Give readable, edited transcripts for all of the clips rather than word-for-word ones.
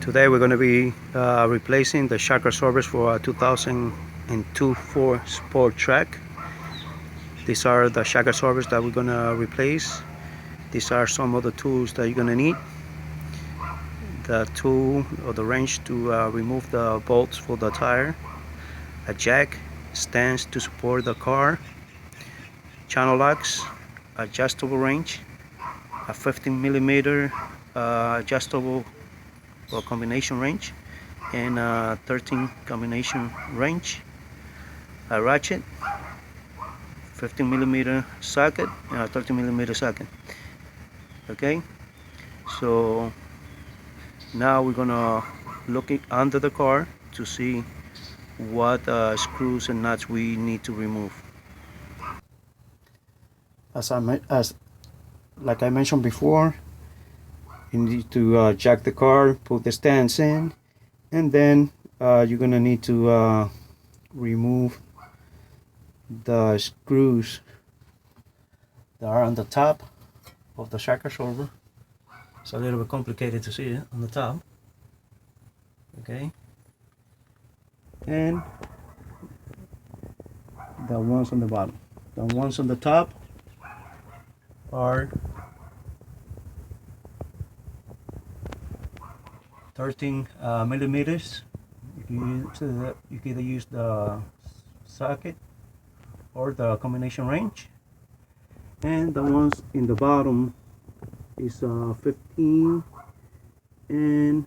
Today we're going to be replacing the shock absorbers for a 2002 Ford Sport Track. These are the shock absorbers that we're going to replace. These are some of the tools that you're going to need. The tool or the wrench to remove the bolts for the tire, a jack, stands to support the car, channel locks, adjustable wrench, a 15mm adjustable or combination wrench, and a 13 combination wrench, a ratchet, 15mm socket, and a 13mm socket. Okay, so now we're gonna look under the car to see what screws and nuts we need to remove. Like I mentioned before, you need to jack the car, put the stands in, and then you're gonna need to remove the screws that are on the top of the shock absorber. It's a little bit complicated to see it on the top. Okay, and the ones on the bottom. The ones on the top are 13 millimeters. You can either use the socket or the combination wrench, and the ones in the bottom is 15, and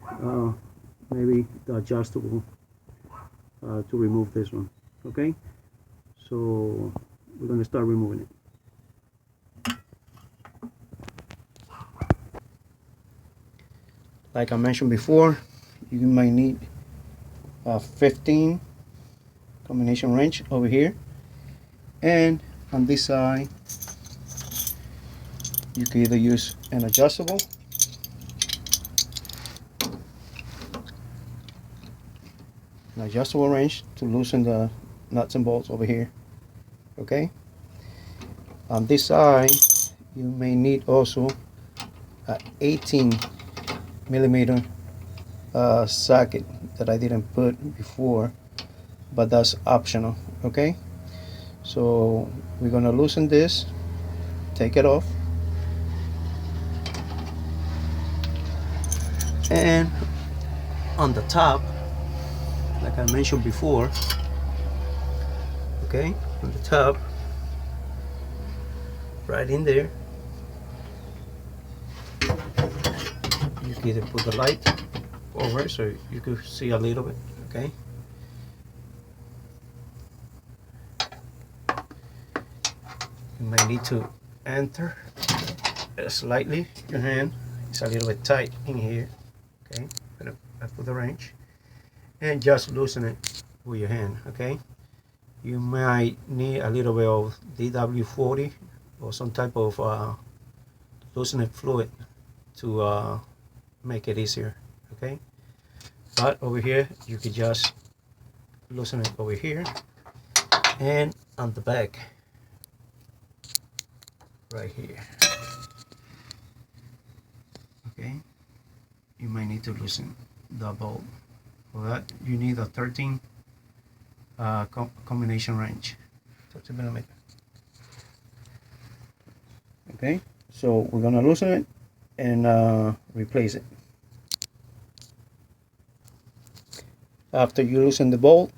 maybe the adjustable to remove this one. Okay, so we're going to start removing it. Like I mentioned before, you might need a 15 combination wrench over here, and on this side you can either use an adjustable wrench to loosen the nuts and bolts over here. Okay, on this side you may need also a 18mm socket that I didn't put before, but that's optional. Okay, so we're gonna loosen this, take it off, and on the top, like I mentioned before, okay, on the top, right in there, you can either put the light over so you can see a little bit. Okay, you may need to enter slightly your hand. It's a little bit tight in here. Okay, I put the wrench and just loosen it with your hand. Okay, you might need a little bit of DW40 or some type of loosening fluid to make it easier. Okay, but over here you can just loosen it over here, and on the back right here. Okay, you might need to loosen the bolt. For that you need a 13 combination wrench, 13mm. Okay, so we're gonna loosen it and replace it. After you loosen the bolt,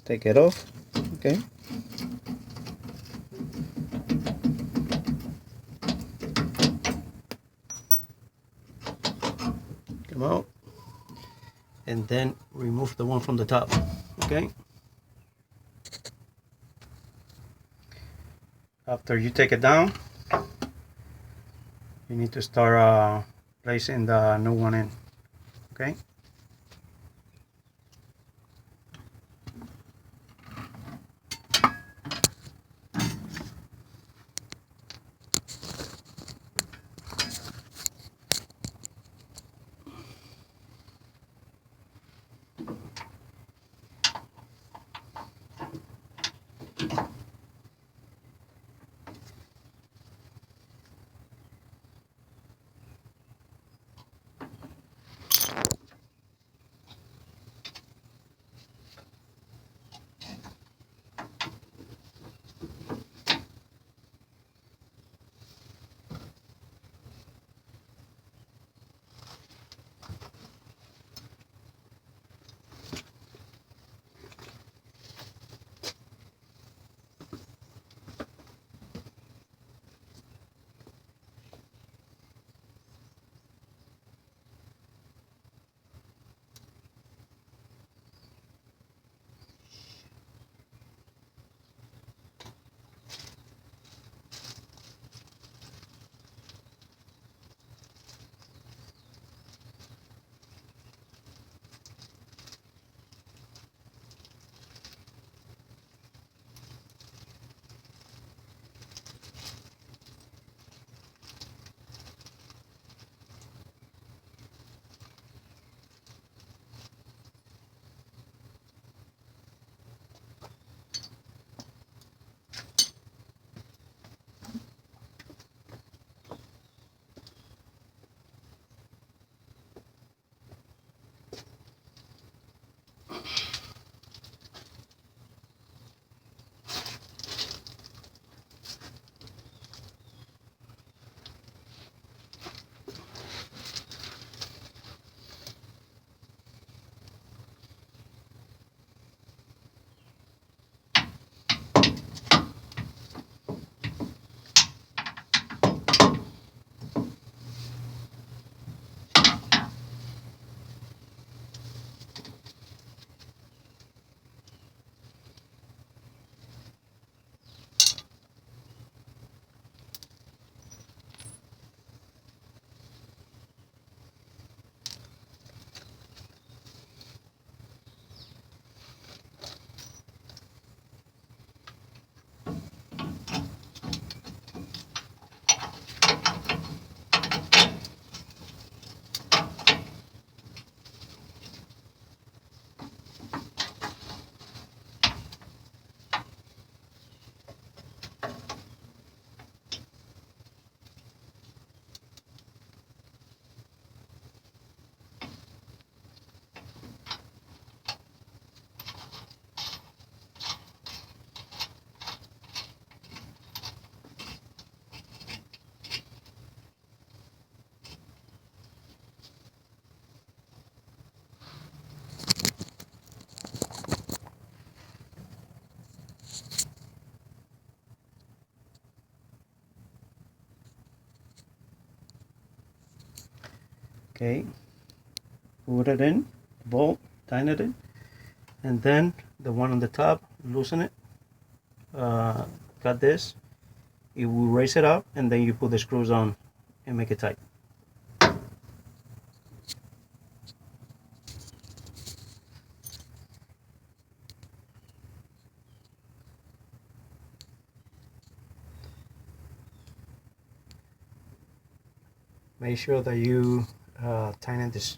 take it off. Okay, come out, and then remove the one from the top. Okay, after you take it down, you need to start placing the new one in. Okay, Okay, put it in the bolt, tighten it in, and then the one on the top, loosen it, cut this, you will raise it up, and then you put the screws on and make it tight. Make sure that you tighten this,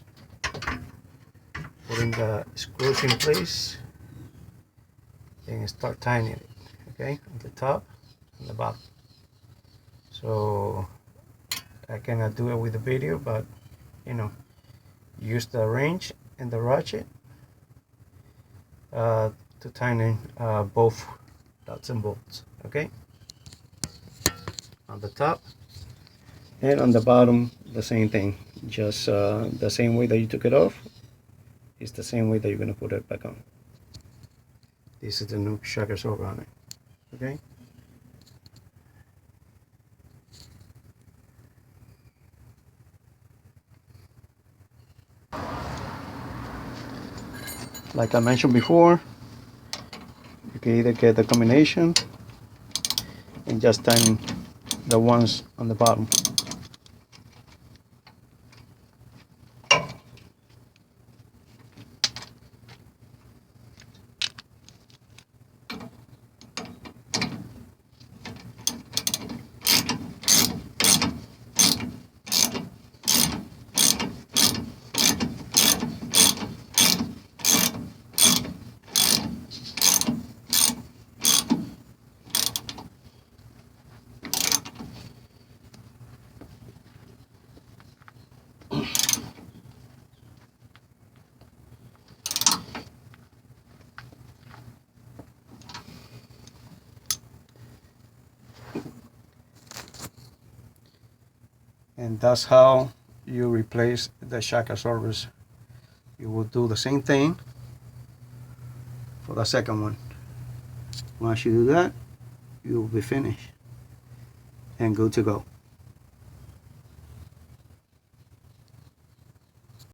putting the screws in place, and start tightening it, okay, on the top and the bottom. So I cannot do it with the video, but you know, use the wrench and the ratchet to tighten both nuts and bolts, okay, on the top. And on the bottom, the same thing. Just the same way that you took it off is the same way that you're going to put it back on. This is the new shock absorber on it. Okay. Like I mentioned before, you can either get the combination and just tighten the ones on the bottom. And that's how you replace the shock absorbers. You will do the same thing for the second one. Once you do that, you will be finished and good to go.